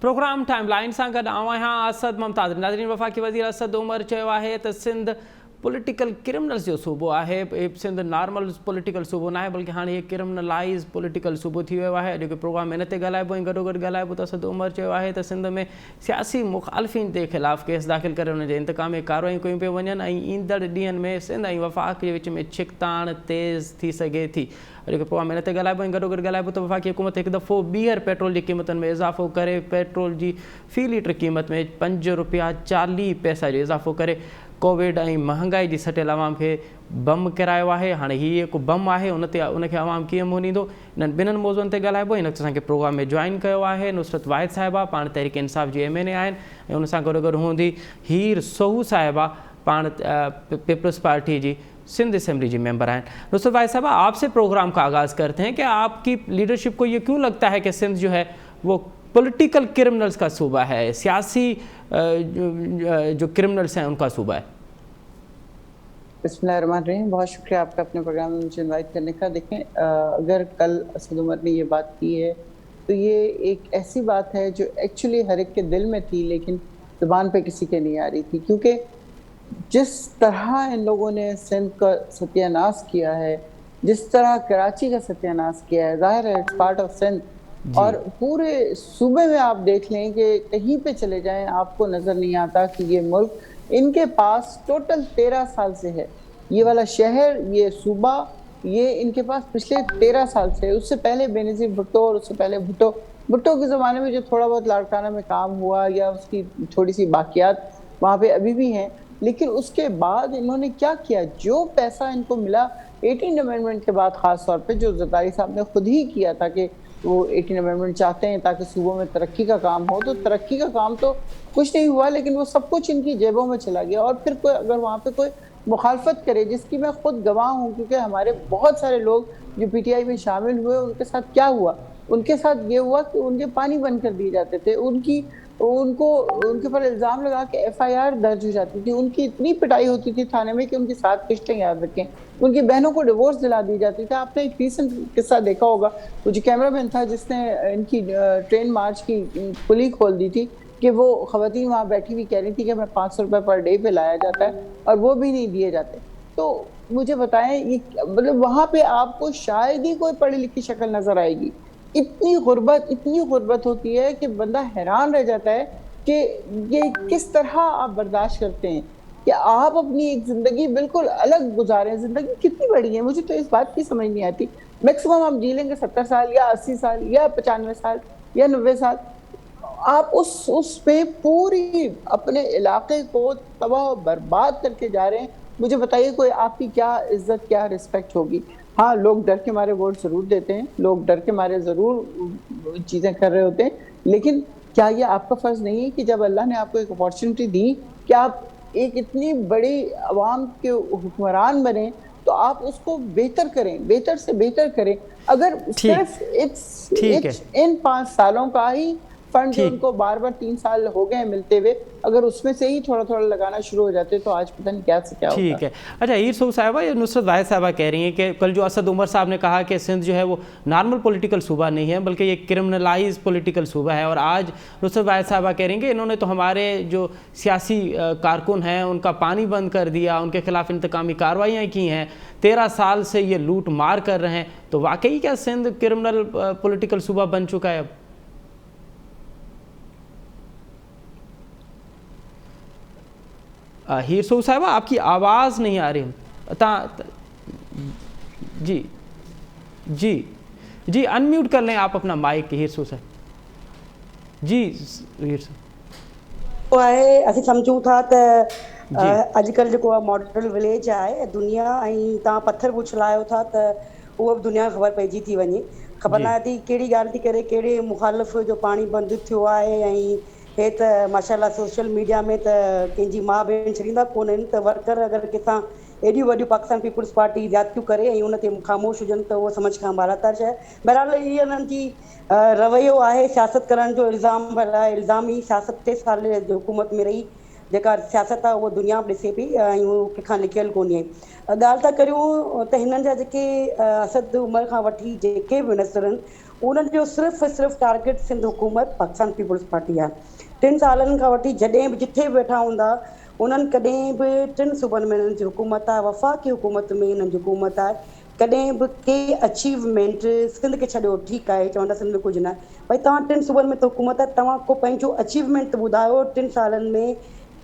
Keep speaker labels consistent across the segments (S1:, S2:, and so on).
S1: Programme time line सां गॾु आऊं आहियां असद मुमताज़। नाज़रीन, वफ़ाक़ी वज़ीर असद उमर चयो आहे त सिंध पॉलिटिकल क्रिमिनल्स जो सूबो आहे। सिंध नॉर्मल पॉलिटिकल सूबो न आहे बल्कि हाणे हीअ क्रिमिनलाइज़ पॉलिटिकल सूबो थी वियो आहे। अॼु प्रोग्राम हिन ते ॻाल्हाइबो ऐं गॾोगॾु ॻाल्हाइबो त असद उमर चयो आहे त सिंध में सियासी मुख़ालिफ़िन जे ख़िलाफ़ु केस दाख़िल करे उन जे इंतकामी कार्रवाई कयूं पियूं वञनि ऐं ईंदड़ ॾींहंनि में सिंध ऐं वफ़ाक़ जे विच में छिकताण तेज़ थी सघे थी। अॼु प्रोग्राम हिन ते ॻाल्हाइबो ऐं गॾोगॾु ॻाल्हाइबो त वफ़ाक़ी हुकूमत हिकु दफ़ो ॿीहर पेट्रोल जी क़ीमतुनि में इज़ाफ़ो करे पेट्रोल जी फ़ी लीटर क़ीमत में ₹5.40 जो इज़ाफ़ो करे कोविड ऐं महांगाई जी सटियल आवाम खे बम किरायो आहे। हाणे हीअ हिकु बम आहे, उनखे आवाम कीअं मुंहुं ॾींदो, इन्हनि ॿिन्हिनि मौज़ुअनि ते ॻाल्हाइबो। हिन वक़्तु असांखे प्रोग्राम में जॉइन कयो आहे नुसरत वाहिद साहिबा, पाण तहरीक इंसाफ़ जी MNA आहिनि, ऐं उन सां गॾोगॾु हूंदी हीर सोहू साहिबा, पाण पीपल्स पार्टी जी सिंध असेंबली जी मेंबर हैं। नुसरत वाहिद साहबा, आपसे प्रोग्राम का आगाज़ करते हैं कि आपकी लीडरशिप को ये क्यों लगता है कि सिंध जो है वो पॉलिटिकल क्रिमिनल्स का सूबा है, सियासी जो क्रिमिनल्स हैं उनका सूबा है?
S2: बिस्मिल्लाहिर्रहमानिर्रहीम, बहुत शुक्रिया आपका अपने प्रोग्राम में मुझे इनवाइट करने का। देखें, अगर कल असद उमर ने ये बात की है तो ये एक ऐसी बात है जो एक्चुअली हर एक के दिल में थी लेकिन ज़ुबान पे किसी के नहीं आ रही थी, क्योंकि जिस तरह इन लोगों ने सिंध का सत्यानाश किया है, जिस तरह कराची का सत्यानाश किया है, ज़ाहिर है इट्स पार्ट ऑफ सिंध, और पूरे सूबे में आप देख लें कि कहीं पे चले जाएं आपको नज़र नहीं आता कि ये मुल्क इनके पास टोटल 13 साल से है। ये वाला शहर, ये सूबा, ये इनके पास पिछले 13 साल से है। उससे पहले बेनज़ीर भुट्टो और उससे पहले भुट्टो के ज़माने में जो थोड़ा बहुत लाड़काना में काम हुआ या उसकी थोड़ी सी बाकियात वहाँ पे अभी भी हैं, लेकिन उसके बाद इन्होंने क्या किया, जो पैसा इनको मिला 18 अमेंडमेंट के बाद, ख़ास तौर पे जो ज़रदारी साहब ने खुद ही किया था कि वो 18 अमेंडमेंट चाहते हैं ताकि सूबों में तरक्की का काम हो, तो तरक्की का काम तो कुछ नहीं हुआ, लेकिन वो सब कुछ इनकी जेबों में चला गया। और फिर कोई अगर वहाँ पे कोई मुखालफत करे, जिसकी मैं खुद गवाह हूँ, क्योंकि हमारे बहुत सारे लोग जो PTI में शामिल हुए उनके साथ क्या हुआ, उनके साथ ये हुआ कि उनके पानी बंद कर दिए जाते थे, उनके पर इल्ज़ाम लगा के FIR दर्ज हो जाती थी, उनकी इतनी पिटाई होती थी थाने में कि उनकी 7 किस्तें याद रखें, उनकी बहनों को डिवोर्स दिला दी जाती थी। आपने एक रीसेंट किस्सा देखा होगा, वो जो कैमरामैन था जिसने इनकी ट्रेन मार्च की पुली खोल दी थी कि वो ख़वातीन वहाँ बैठी हुई कह रही थी कि हमें 500 रुपये पर डे पे लाया जाता है और वो भी नहीं दिए जाते। तो मुझे बताएं, ये मतलब वहाँ पे आपको शायद ही कोई पढ़ी लिखी शक्ल नजर आएगी। इतनी गुर्बत होती है कि बंदा हैरान रह जाता है कि ये किस तरह आप बर्दाश्त करते हैं कि आप अपनी एक जिंदगी बिल्कुल अलग गुजारें। जिंदगी कितनी बड़ी है, मुझे तो इस बात की समझ नहीं आती। मैक्सिमम हम जी लेंगे 70 साल या 80 साल या 95 साल या 90 साल। आप उस पे पूरी अपने इलाके को तबाह बर्बाद करके जा रहे हैं। मुझे बताइए, कोई आपकी क्या इज्जत, क्या रिस्पेक्ट होगी? हाँ, लोग डर के मारे वोट जरूर देते हैं, लोग डर के मारे जरूर चीजें कर रहे होते हैं, लेकिन क्या ये आपका फर्ज नहीं है कि जब अल्लाह ने आपको एक अपॉर्चुनिटी दी कि आप एक इतनी बड़ी आवाम के हुक्मरान बने, तो आप उसको बेहतर करें, बेहतर से बेहतर करें। अगर सिर्फ इन 5 सालों का ही फंड जो उनको बार 3 साल हो गए मिलते हुए, अगर उसमें से ही थोड़ा थोड़ा लगाना शुरू हो जाते तो आज पता नहीं क्या से क्या होता।
S1: ठीक है। अच्छा, हीर सोहू साहिबा, ये नुसरत वाहिद साहिबा कह रही हैं कि कल जो असद उमर साहब ने कहा कि सिंध जो है वो नॉर्मल पॉलिटिकल सूबा नहीं है बल्कि ये क्रिमिनलाइज पॉलिटिकल सूबा है, और आज नुसरत वाहिद साहिबा कह रही हैं कि इन्होंने तो हमारे जो सियासी कारकुन हैं उनका पानी बंद कर दिया, उनके खिलाफ इंतकामी कार्रवाइयाँ की हैं, 13 साल से ये लूट मार कर रहे हैं। तो वाकई क्या सिंध क्रिमिनल पॉलिटिकल सूबा बन चुका है अब? हीर सोहू साहिबा, आपकी आवाज़ नहीं आ रही। जी अनम्यूट कर लें आप अपना माइक, हीर सोहू साहिब जी। हीर
S3: साहिब आहे, असीं सम्झूं था त अॼुकल्ह जेको आहे मॉडल विलेज आहे दुनिया, ऐं तव्हां पत्थर बि उछलायो था त उहो बि दुनिया ख़बर पइजी थी वञे। ख़बर न थी कहिड़ी ॻाल्हि थी करे, कहिड़े मुखालिफ़ जो पाणी बंदि थियो आहे। ऐं हे त माशाल्लाह सोशल मीडिया में त कंहिंजी माउ भेण छॾींदा कोन्हनि, त वर्कर अगरि किथां एॾियूं वॾियूं पाकिस्तान पीपुल्स पार्टी ज़्यादतियूं करे ऐं उन ते ख़ामोश हुजनि त उहो समझ खां बारातर शइ। बहरहाल इहे उन्हनि जी रवैयो आहे सियासत करण जो। इल्ज़ाम ई सियासत 3 साल हुकूमत में रही, जेका सियासत आहे उहो दुनिया बि ॾिसे पई ऐं उहो कंहिंखां लिकियल कोन्हे। ॻाल्हि था करियूं त हिननि जा जेके असद उमर खां वठी जेके बि मिनिस्टर आहिनि उन्हनि जो सिर्फ़ु टारगेट सिंध हुकूमत पाकिस्तान पीपुल्स पार्टी आहे। 3 सालनि खां वठी जॾहिं बि जिथे बि वेठा हूंदा उन्हनि कॾहिं बि 3 सूबनि में हिननि जी हुकूमत आहे, वफ़ाक़ी हुकूमत में हिननि जी हुकूमत आहे, कॾहिं बि के अचीवमेंट सिंध खे छॾियो ठीकु आहे, चवंदा सिंध में कुझु न आहे, भई तव्हां 3 सूबनि में त हुकूमत आहे, तव्हां को पंहिंजो अचीवमेंट त ॿुधायो। 3 सालनि में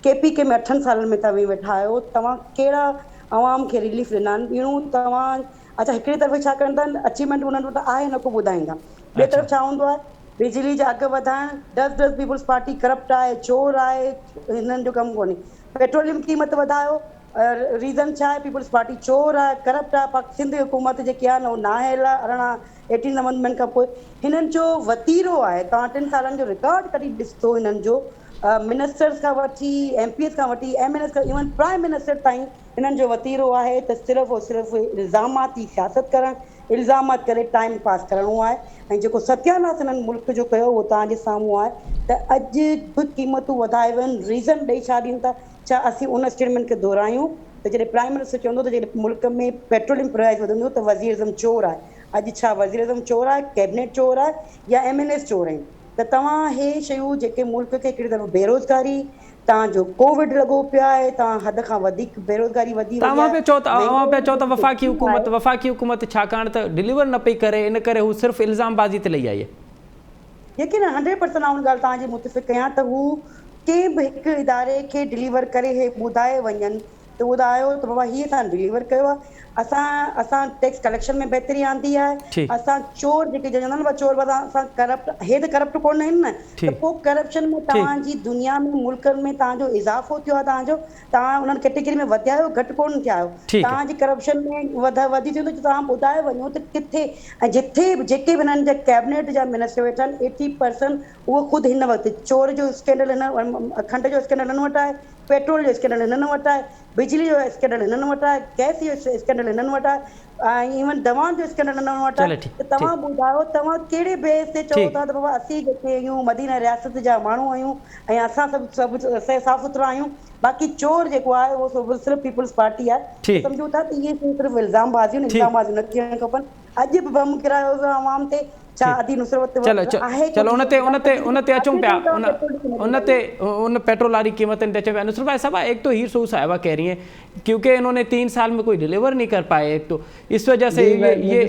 S3: KPK में 8 सालनि में तव्हां वेठा आहियो, तव्हां कहिड़ा आवाम खे रिलीफ ॾिना आहिनि ॿियूं तव्हां? अच्छा, हिकिड़ी तरफ़ छा कंदा आहिनि, अचीवमेंट उन्हनि वटि आहे न को ॿुधाईंदा, ॿिए तरफ़ छा हूंदो आहे, बिजली जा अघु वधाइण, डस पीपुल्स पार्टी करप्ट आहे, चोर आहे, हिननि जो कमु कोन्हे। पेट्रोलियम क़ीमत वधायो, रीज़न छा आहे, पीपुल्स पार्टी चोर आहे, करप्ट आहे, सिंध हुकूमत जेकी आहे न उहो नाहिल आहे 18 अमेंडमेंट खां पोइ। हिननि जो वतीरो आहे, तव्हां 3 सालनि जो रिकॉर्ड कढी ॾिसो हिननि जो, मिनिस्टर्स खां वठी MPs खां वठी MNS खां इवन प्राइम मिनिस्टर ताईं हिननि जो वतीरो आहे त सिर्फ़ु और सिर्फ़ु इल्ज़ामाती सियासत करणु, इल्ज़ामात करे टाइम पास करिणो आहे। ऐं जेको सत्यानाश हिननि मुल्क जो कयो उहो तव्हांजे साम्हूं आहे त अॼु बि क़ीमतूं वधाए वियूं आहिनि। रीज़न ॾेई छा ॾियूं था, छा असीं उन स्टेटमेंट खे दोहरायूं त जॾहिं प्राइम मिनिस्टर चवंदो त जॾहिं मुल्क में पेट्रोलियम प्राइस वधंदो त वज़ीर चोर आहे। अॼु छा वज़ीर चोर आहे, कैबिनेट चोर आहे या MNS चोर आहिनि? त तव्हां हे शयूं जेके मुल्क खे हिकिड़ी तरफ़ बेरोज़गारी, तव्हांजो कोविड लॻो पियो आहे, तव्हां हद खां वधीक बेरोज़गारी वधी वई
S1: तव्हां
S3: आहे।
S1: पिया चओ त वफ़ाक़ी हुकूमत छाकाणि त डिलीवर न पई करे, इन करे हू सिर्फ़ु इल्ज़ामबाज़ी ते लही आई आहे।
S3: यकीन 100% आउं ॻाल्हि तव्हांजी मुतफ़िक़ कयां त हू कंहिं बि हिकु इदारे खे डिलीवर करे हे ॿुधाए वञनि त ॿुधायो त बाबा हीअ असां डिलीवर कयो आहे, असां टैक्स कलेक्शन में बहितरी आंदी आहे, असां चोर जेके चवंदा आहिनि चोर असां करप्ट, हे त करप्ट कोन आहिनि न, त पोइ करप्शन में तव्हांजी दुनिया में मुल्कनि में तव्हांजो इज़ाफ़ो थियो आहे, तव्हां उन्हनि कैटेगरी में वधिया आहियो, घटि कोन थिया आहियो, तव्हांजी करप्शन में वधी थियो त तव्हां ॿुधाए वञो त किथे। ऐं जिथे जेके बि हिननि जा कैबिनेट जा मिनिस्टर वेठा आहिनि 80% उहो ख़ुदि हिन वक़्तु चोर जो स्कैंडल खंड जो स्कैंडल हिननि वटि आहे, पेट्रोल जो स्कैंडल हिननि वटि आहे, बिजली जो स्कैंडल हिननि वटि आहे, गैस जो स्कैंडल हिननि वटि आहे, ऐं इवन दवाउनि जो स्कैंडल हिननि वटि आहे। त तव्हां ॿुधायो तव्हां कहिड़े बेस ते चओ था त बाबा असीं जेके आहियूं मदीना रियासत जा माण्हू आहियूं ऐं असां सभु साफ़ सुथरा आहियूं, बाक़ी चोर जेको आहे उहो सिर्फ़ु पीपुल्स पार्टी आहे। सम्झो था त इहे सिर्फ़ु इल्ज़ामबाज़ियूं न थियणु खपनि। अॼु बि बम किरायो आवाम ते, छा अदी नुसरत आहे?
S1: चलो उन ते अचूं पिया, उन पेट्रोल वाली कीमतन ते अचूं पिया। नुसरत भाई साहब, एक तो हीर सू साहिबा कह रही हैं क्योंकि इन्होंने 3 साल में कोई डिलीवर नहीं कर पाए, एक तो इस वजह से ये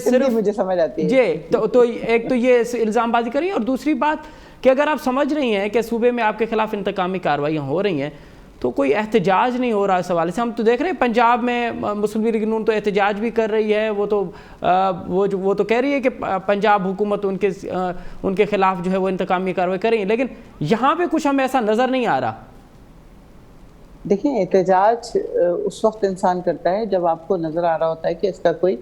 S1: सिर्फ
S2: मुझे समझ आती है
S1: ये तो एक तो ये इल्ज़ामबाजी करी, और दूसरी बात कि अगर आप समझ रही हैं कि सूबे में आपके खिलाफ इंतकामी कार्रवाइयाँ हो रही हैं तो कोई एहतजाज नहीं हो रहा इस हवाले से। हम तो देख रहे हैं पंजाब में मुस्लिम लीग नून तो एहतजाज भी कर रही है, वो तो कह रही है कि पंजाब हुकूमत उनके खिलाफ जो है वो इंतकामी कार्रवाई कर रही है, लेकिन यहाँ पे कुछ हमें ऐसा नज़र नहीं आ रहा।
S2: देखिए, एहतजाज उस वक्त इंसान करता है जब आपको नज़र आ रहा होता है कि इसका कोई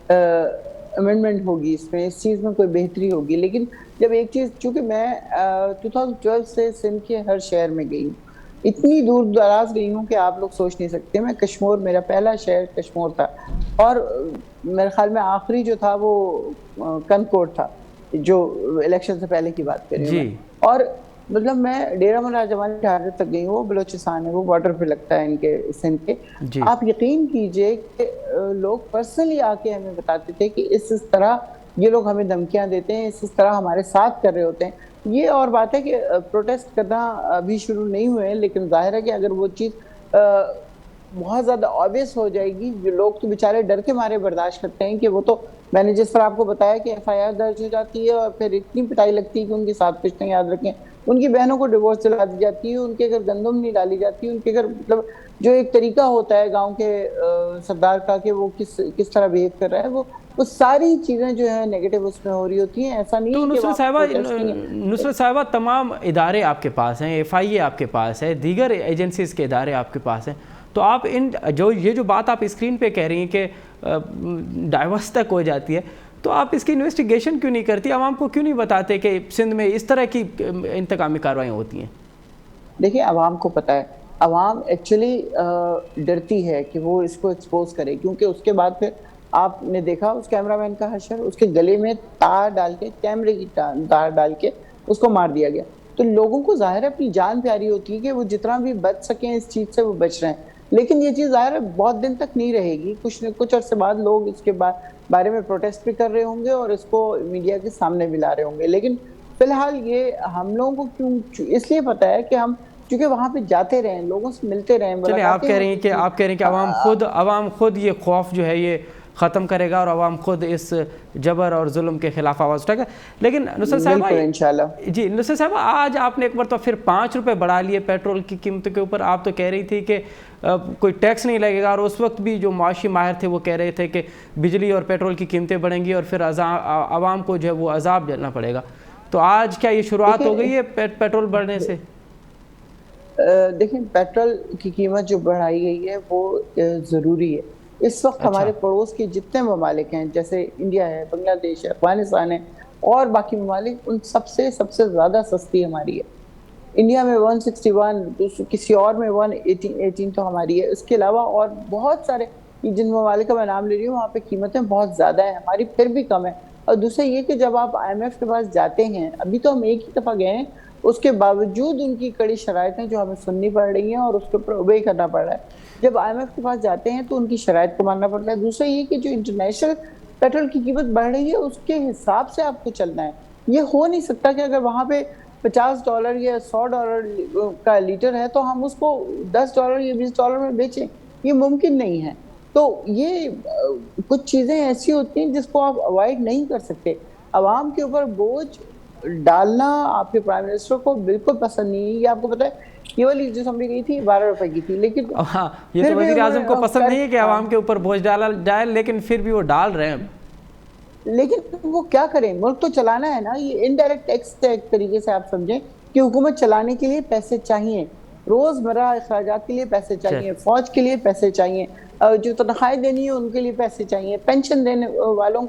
S2: अमेंडमेंट होगी, इसमें इस चीज़ में कोई बेहतरी होगी। लेकिन जब एक चीज़, चूँकि मैं 2012 से सिंध के हर शहर में गई हूँ, इतनी दूर दराज गई हूँ कि आप लोग सोच नहीं सकते। मैं कश्मीर, मेरा पहला शहर कश्मीर था, और मेरे ख्याल में आखिरी जो था वो कनकोट था, जो इलेक्शन से पहले की बात करें मैं। और मतलब मैं डेरा मुला जमानी ठार तक गई हूँ, बलोचिस्तान है, वो बॉर्डर पे लगता है इनके सिंध के। आप यकीन कीजिए कि लोग पर्सनली आके हमें बताते थे कि इस तरह ये लोग हमें धमकियाँ देते हैं, इस तरह हमारे साथ कर रहे होते हैं। ये और बात है कि प्रोटेस्ट करना अभी शुरू नहीं हुए हैं, लेकिन जाहिर है कि अगर वो चीज़ बहुत ज़्यादा ऑब्वियस हो जाएगी, जो लोग तो बेचारे डर के मारे बर्दाश्त करते हैं कि वो तो, मैंने जिस तरह आपको बताया कि FIR दर्ज हो जाती है और फिर इतनी पिटाई लगती है कि उनकी 7 किश्तें याद रखें, उनकी बहनों को डिवोर्स दिला दी जाती है, उनके घर गंदम नहीं डाली जाती, उनके घर मतलब जो एक तरीका होता है गाँव के सरदार का कि वो किस तरह बिहेव कर रहा है, वो सारी चीज़ें जो है नेगेटिव उसमें हो रही होती हैं। ऐसा नहीं। तो
S1: नुसरत साहिबा, तमाम इदारे आपके पास हैं, FIA आपके पास है, दीगर एजेंसीज़ के इदारे आपके पास हैं, तो आप ये जो बात आप स्क्रीन पे कह रही हैं कि डाइवर्स तक हो जाती है, तो आप इसकी इन्वेस्टिगेशन क्यों नहीं करती? आवाम को क्यों नहीं बताते कि सिंध में इस तरह की इंतकामी कार्रवाइयाँ होती हैं?
S2: देखिए, आवाम को पता है, आवाम एक्चुअली डरती है कि वो इसको एक्सपोज करे, क्योंकि उसके बाद फिर आपने देखा उस कैमरामैन का हशर, उसके गले में तार डाल के, कैमरे की तार डाल के उसको मार दिया गया। तो लोगों को ज़ाहिर है अपनी जान प्यारी होती है कि वो जितना भी बच सकें इस चीज़ से वो बच रहे हैं, लेकिन ये चीज़ ज़ाहिर है बहुत दिन तक नहीं रहेगी। कुछ अरसे बाद लोग इसके बाद बारे में प्रोटेस्ट भी कर रहे होंगे और इसको मीडिया के सामने भी ला रहे होंगे। लेकिन फिलहाल ये हम लोगों को क्यों इसलिए पता है कि हम चूंकि वहां पे जाते रहे, लोगों से मिलते रहे,
S1: चलिए, आप कह रही हैं कि अवाम खुद ये खौफ जो है ये ख़त्म करेगा और अवाम खुद इस जबर और जुल्म के खिलाफ आवाज़ उठाएगा। लेकिन नुसरत साहिबा,
S2: इंशाल्लाह
S1: जी नुसरत साहिबा, आज आपने एक बार तो फिर 5 रुपये बढ़ा लिए पेट्रोल की कीमत के ऊपर। आप तो कह रही थी कि कोई टैक्स नहीं लगेगा, और उस वक्त भी जो माशी माहिर थे वो कह रहे थे कि बिजली और पेट्रोल की कीमतें बढ़ेंगी और फिर आवाम को जो है वो अजाब झेलना पड़ेगा। तो आज क्या ये शुरुआत हो गई है पेट्रोल बढ़ने से?
S2: देखिए, पेट्रोल की कीमत जो बढ़ाई गई है वो ज़रूरी है। इस वक्त हमारे पड़ोस के जितने ममालिक हैं, जैसे इंडिया है, बांग्लादेश है, अफगानिस्तान है और बाकी ममालिक, उन सबसे ज़्यादा सस्ती हमारी है। इंडिया में 161, किसी और में 118 तो हमारी है। इसके अलावा और बहुत सारे जिन ममालिक का मैं नाम ले रही हूँ वहाँ पे कीमतें बहुत ज़्यादा है, हमारी फिर भी कम है। और दूसरा ये कि जब आप IMF के पास जाते हैं, अभी तो हम एक ही दफ़ा गए हैं, उसके बावजूद उनकी कड़ी शराइतें जो हमें सुननी पड़ रही हैं और उसके ऊपर ओबे करना पड़ रहा है। जब IMF के पास जाते हैं तो उनकी शराइत को मानना पड़ता है। दूसरा ये कि जो इंटरनेशनल पेट्रोल की कीमत बढ़ रही है उसके हिसाब से आपको चलना है। ये हो नहीं सकता कि अगर वहाँ पे $50 या $100 का लीटर है तो हम उसको $10 या $20 में बेचें, ये मुमकिन नहीं है। तो ये कुछ चीज़ें ऐसी होती हैं जिसको आप अवॉइड नहीं कर सकते। आवाम के ऊपर बोझ डालना आपके प्राइम मिनिस्टर को बिल्कुल पसंद नहीं है। ये आपको पता है, ये वाली जो समझी गई थी 12 रुपए की थी, लेकिन
S1: हाँ, ये तो वज़ीर आज़म को पसंद नहीं है कि आवाम के ऊपर बोझ डाला जाए, लेकिन फिर भी वो डाल रहे हैं।
S2: लेकिन वो क्या करें, मुल्क तो चलाना है ना। ये इनडायरेक्ट टैक्स एक तरीके से आप समझें कि हुकूमत चलाने के लिए पैसे चाहिए, रोजमर्रा अखराजात के लिए पैसे चाहिए, फौज के लिए पैसे चाहिए, जो तनख्वाहें देनी है उनके लिए पैसे चाहिए, पेंशन देने वालों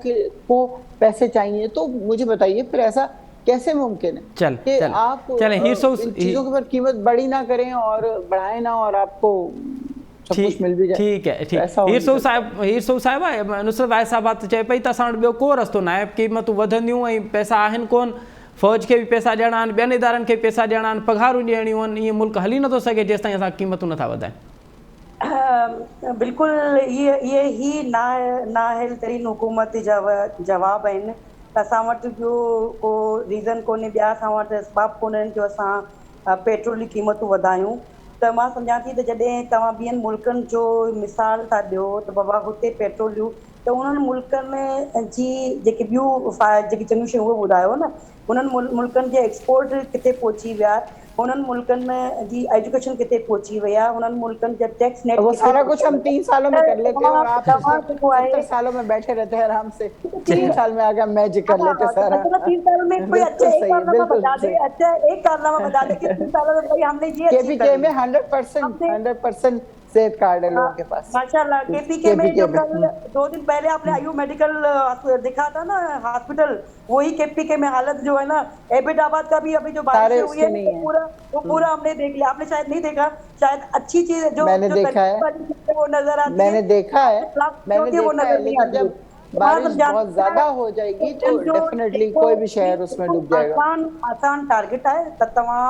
S2: को पैसे चाहिए। तो मुझे बताइए फिर ऐसा कैसे मुमकिन है कि आप चीजों के ऊपर कीमत बढ़ी ना करें और बढ़ाएं ना और आपको सब कुछ मिल भी जाए।
S1: ठीक है, ठीक। हीर साहिबा, नुसरत वाहिद साहब चए पई त असां वटि ॿियो को रस्तो न आहे, क़ीमतूं वधंदियूं ऐं पैसा आहिनि कोन, फ़ौज खे बि पैसा ॾियणा आहिनि, ॿियनि इदारनि खे पैसा ॾियणा आहिनि, पघारूं ॾियणियूं आहिनि। ईअं मुल्क हली नथो सघे जेसि ताईं असां क़ीमतूं नथा वधायूं।
S3: बिल्कुलु इहे ई नाअहल तरीन हुकूमत जा जवाब आहिनि। असां वटि ॿियो को रीज़न कोन्हे, ॿिया असां वटि असबाब कोन्हनि जो असां पेट्रोल जी क़ीमतूं वधायूं। त मां सम्झां थी त जॾहिं तव्हां ॿियनि मुल्कनि जो मिसाल था ॾियो त बाबा हुते पेट्रोलियूं, त उन्हनि मुल्कनि जी जेके ॿियूं जेकी चङियूं शयूं उहे ॿुधायो न, उन्हनि मुल्कनि जे एक्सपोर्ट किथे पहुची विया, उन्हनि मुल्कनि जी एजुकेशन किथे पहुची वई आहे, उन्हनि मुल्कनि जा टैक्स नेट,
S2: वो सारा कुछ हम 3 सालों में कर लेते हैं और आप 70 सालों में बैठे रहते हैं आराम से। 3 साल में आगे मैजिक कर लेते सारा।
S3: 3 सालों में कोई अच्छा एक कारनामा बता दे, अच्छा एक कारनामा बता दे कि 3 सालों में भाई हमने ये
S2: केपीके में 100% सेहत कार्ड है लोगों के पास,
S3: माशाल्लाह। केपीके में जो कल 2 दिन पहले आपने आयु मेडिकल दिखा था ना हॉस्पिटल, वही केपीके में हालत जो है ना, एबटाबाद का भी अभी जो बारिश हुई है वो पूरा हमने देख लिया। आपने शायद नहीं देखा, शायद अच्छी चीज जो
S2: मैंने देखा है,
S3: वो नजर आती है,
S2: मैंने देखा है, वो नजर नहीं आती। जब बारिश बहुत ज्यादा हो जाएगी तो डेफिनेटली कोई भी शहर उसमें डूब जाएगा।
S3: आसान टारगेट है त तव्हां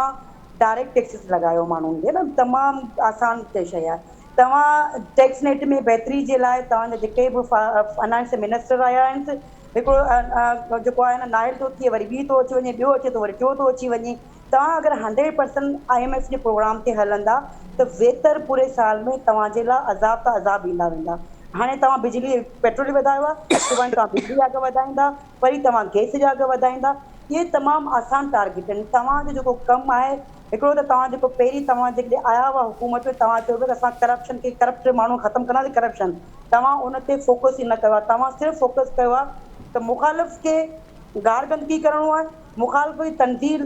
S3: डायरेक्ट टैक्सेस लगायो माण्हुनि खे न, तमामु आसान शइ आहे। तव्हां टैक्स नेट में बहितरी जे लाइ तव्हांजा जेके बि फाइनेंस मिनिस्टर आया आहिनि, हिकिड़ो जेको आहे न नाइल थो थिए, वरी ॿी थो अची वञे, ॿियो अचे थो वरी टियों थो अची वञे। तव्हां अगरि 100% IMF जे प्रोग्राम ते हलंदा त वेतर पूरे साल में तव्हांजे लाइ अज़ाब त अज़ाब ईंदा वेंदा। हाणे तव्हां बिजली पेट्रोल वधायो आहे, सुभाणे तव्हां बिजली जा अघ वधाईंदा, वरी तव्हां गैस जा अघ वधाईंदा। इहे तमामु आसान टारगेट आहिनि। तव्हांजो जेको कमु आहे हिकिड़ो, त तव्हां जेको पहिरीं तव्हां जेके आया हुआ हुकूमत में, तव्हां चयो त असां करप्शन खे, करप्ट माण्हू ख़तमु कंदासीं करप्शन, तव्हां उन ते फोकस ई न कयो आहे। तव्हां सिर्फ़ु फोकस कयो आहे त मुखालिफ़ खे गारगंद कीअं करिणो आहे, मुखालिफ़ जी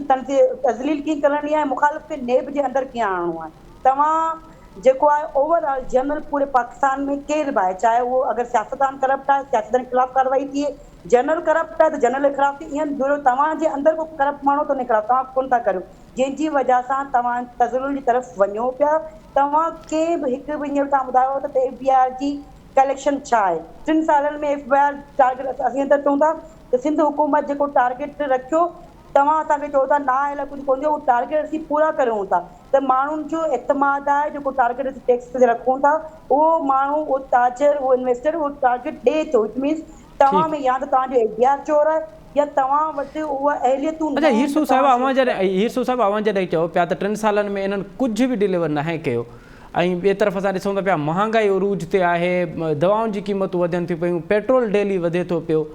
S3: तज़लील कीअं करणी आहे, मुखालिफ़ खे नेब जे अंदरि कीअं आणणो आहे। तव्हां जेको आहे ओवरऑल जनरल पूरे पाकिस्तान में केरु बि आहे, चाहे उहो अगरि सियासतदान करप्ट आहे, सियासतदान के खिलाफ़ कार्रवाई थिए, जनरल करप्ट आहे त जनरल जे खिलाफ़ थिए। ईअं जुड़ो तव्हांजे अंदरि को करप्ट माण्हू त उन खिलाफ़ तव्हां कोन था करियो, जंहिंजी वजह सां तव्हां तज़लील जी तरफ़ वञो पिया। तव्हां कंहिं बि हिकु बि हींअर तव्हां ॿुधायो त FBI जी कलेक्शन छा आहे, 3 सालनि में FBI टारगेट असीं अंदरि चऊं था त सिंध हुकूमत जेको टारगेट रखियो, तव्हां असांखे चओ था ना अहिड़ा कुझु कोन थियो, उहो टारगेट असीं पूरा करूं था। त माण्हुनि जो एतमाद आहे, जेको टारगेट टैक्स ते रखूं था, उहो माण्हू, उहो ताजर, उहो इन्वेस्टर उहो टारगेट ॾिए थो। इट मीन्स तव्हां में या त तव्हांजो एडीआर चोर आहे या तव्हां वटि उहा अहलियतूं
S1: अच्छा हीरसू साहिब अवां जॾहिं चओ पिया त 3 सालनि में इन्हनि कुझु बि डिलीवर न आहे कयो ऐं ॿिए तरफ़ असां ॾिसूं था पिया महांगाई उरूज ते आहे, दवाउनि जी क़ीमतूं वधनि थियूं पियूं, पेट्रोल डेली वधे थो पियो।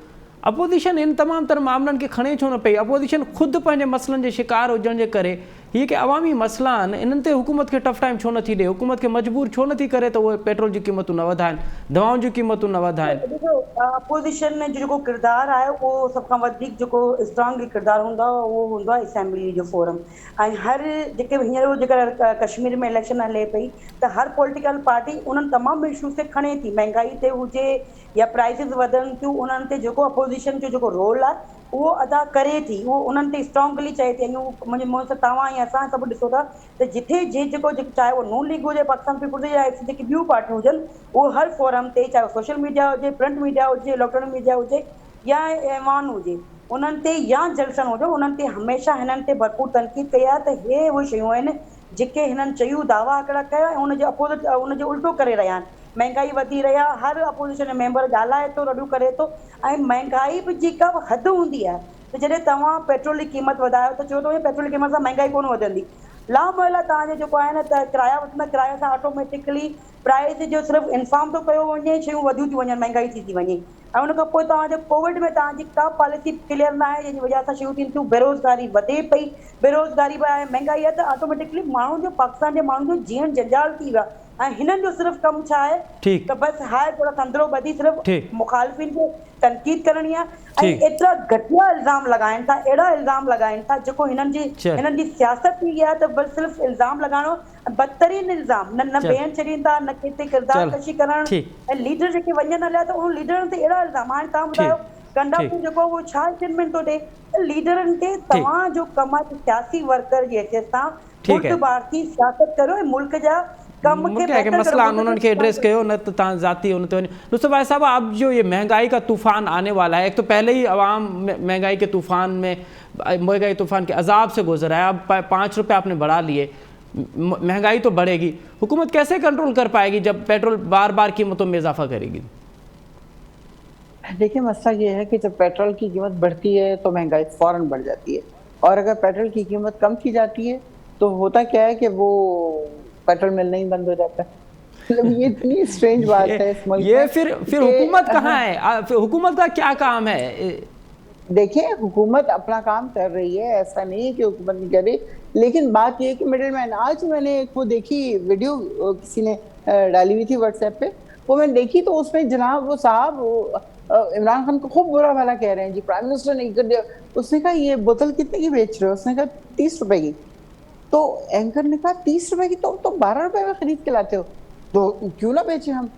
S1: अपोज़िशन इन तमामु तर मामलनि खे खणे छो न पई? अपोज़िशन ख़ुदि पंहिंजे मसइलनि जे शिकार हुजण जे करे हीअ के अवामी मसइला आहिनि, इन्हनि ते हुकूमत खे टफ टाइम छो नथी ॾिए? हुकूमत खे मजबूर छो नथी करे त उहे पेट्रोल जी क़ीमतूं न वधाइनि, दवाउनि जी क़ीमतूं न वधाइनि?
S3: ॾिसो, अपोज़िशन में जेको किरदारु आहे उहो सभ खां वधीक जेको स्ट्रांग किरदारु हूंदो आहे उहो हूंदो आहे असेंबली जो फोरम। ऐं हर जेके हींअर जेका कश्मीर में इलेक्शन हले पई त हर पॉलिटिकल पार्टी उन्हनि तमामु इशूज़ ते खणे थी, महांगाई ते हुजे या प्राइसिस वधनि थियूं, उन्हनि ते जेको अपोज़िशन जो जेको रोल आहे उहो अदा करे थी, उहो उन्हनि ते स्ट्रांगली चए थी। मुंहिंजे मुंहं सां तव्हां ऐं असां सभु ॾिसो था त जिथे जेको चाहे उहो नून लीग हुजे, पाकिस्तान पीपुल्स या जेकी ॿियूं पार्टियूं हुजनि, उहो हर फोरम ते, चाहे सोशल मीडिया हुजे, प्रिंट मीडिया हुजे, इलेक्ट्रॉनिक मीडिया हुजे या ऐवान हुजे, उन्हनि ते या जलसन हुजे, उन्हनि ते हमेशह हिननि ते भरपूर तनक़ीद कई आहे त हे उहे शयूं आहिनि जेके हिननि चयूं दावा हिकिड़ा कया ऐं उनजे अपोज़िट उनजो उल्टो करे रहिया आहिनि। महांगाई वधी रहिया, हर अपोज़िशन मेंबर ॻाल्हाए थो, रॾियूं करे थो, ऐं महांगाई बि जी का हद हूंदी आहे त जॾहिं तव्हां पेट्रोल जी क़ीमत वधायो त चओ त पेट्रोल जी क़ीमत सां महांगाई कोन वधंदी। लामहला तव्हांजो जेको आहे न त किराया वठंदा, किराए सां ऑटोमेटिकली प्राइस जो सिर्फ़ु इंफॉर्म थो कयो वञे, शयूं वधियूं थी वञनि, महांगाई थी वञे। ऐं उन खां पोइ तव्हांजो कोविड में तव्हांजी का पॉलिसी क्लियर न आहे, जंहिंजी वजह सां शयूं थियनि थियूं, बेरोज़गारी वधे पई, बेरोज़गारी बि आहे, महांगाई आहे, त ऑटोमेटिकली माण्हुनि जो, पाकिस्तान जे माण्हुनि जो जीअण जंजाल थी वियो आहे। ऐं हिननि जो सिर्फ़ु कमु छा आहे त बसि हाए थोरा संदरो ॿधी सिर्फ़ु मुखालिफ़िन खे तनक़ीद करणी आहे ऐं एतिरा घटिया इल्ज़ाम लॻाइनि था, अहिड़ा इल्ज़ाम लॻाइनि था जेको हिननि जी सियासत थी आहे त बसि सिर्फ़ु इल्ज़ाम लॻाइणो, बदतरीन इल्ज़ाम, न बेन छॾींदा, न किथे किरदार कशी करणु, ऐं लीडर जेके वञनि हलिया त उन लीडरनि ते अहिड़ा इल्ज़ाम। हाणे तव्हां ॿुधायो गंडापुर जेको उहो छा स्टेटमेंट थो ॾे त लीडरनि ते तव्हांजो कमु आहे सियासी वर्कर जी हैसियत सां मुल्क भारती सियासत करियो ऐं मुल्क जा
S1: मसला उन्होंने के एड्रेस कयो न तो ता जाती उन तो नुसरत भाई साहब, अब जो ये महंगाई का तूफान आने वाला है, एक तो पहले ही अवाम महंगाई के तूफान में, महंगाई तूफान के अजाब से गुजरा है, अब 5 रुपये आपने बढ़ा लिए, महंगाई तो बढ़ेगी, हुकूमत कैसे कंट्रोल कर पाएगी जब पेट्रोल बार बार कीमतों में इजाफा करेगी?
S2: देखिए मसला ये है कि जब पेट्रोल की कीमत बढ़ती है तो महंगाई फौरन बढ़ जाती है, और अगर पेट्रोल की कीमत कम की जाती है तो होता क्या है कि वो पेट्रोल मिलना ही बंद हो जाता है। मतलब ये इतनी स्ट्रेंज बात है इस मुल्क
S1: ये फिर हुकूमत कहाँ है? हुकूमत का क्या काम है?
S2: देखिए हुकूमत अपना काम कर रही है, ऐसा नहीं है कि हुकूमत नहीं कर रही, लेकिन बात ये है कि मिडिल मैन, आज मैंने वो देखी वीडियो किसी ने डाली हुई थी व्हाट्सएप पे, वो मैंने देखी तो उसमें जनाब वो साहब इमरान खान को खूब बुरा भला कह रहे हैं जी, प्राइम मिनिस्टर नहीं कर दिया। उसने कहा ये बोतल कितने की बेच रहे हो? उसने कहा 30 रुपए की। तो एंकर ने कहा 30 रुपए की तो 12 रुपए में खरीद के लाते हो, तो क्यों ना बेचे हम?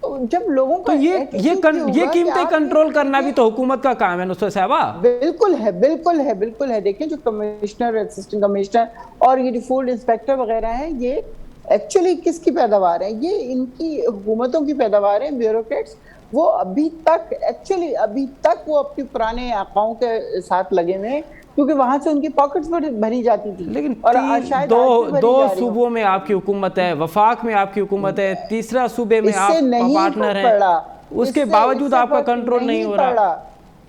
S2: तो जब लोगों को
S1: तो ये कीमतें कंट्रोल करना भी तो हुकूमत का काम है नुसरत साहबा।
S2: बिल्कुल है, बिल्कुल है, बिल्कुल है। देखिए जो कमिश्नर, असिस्टेंट कमिश्नर और ये फूड इंस्पेक्टर वगैरह हैं, ये एक्चुअली किसकी पैदावार है? ये इनकी हुकूमतों की पैदावार है, ब्यूरोक्रेट्स। वो अभी तक वो अपने पुराने आकाओं के साथ लगे हुए हैं, क्योंकि वहां से उनकी पॉकेट्स भरी जाती थी।
S1: लेकिन और शायद दो सूबों में आपकी हुकूमत है, वफाक में आपकी हुकूमत है, तीसरा सूबे में आप पार्टनर हैं, उसके बावजूद आपका कंट्रोल नहीं हो रहा।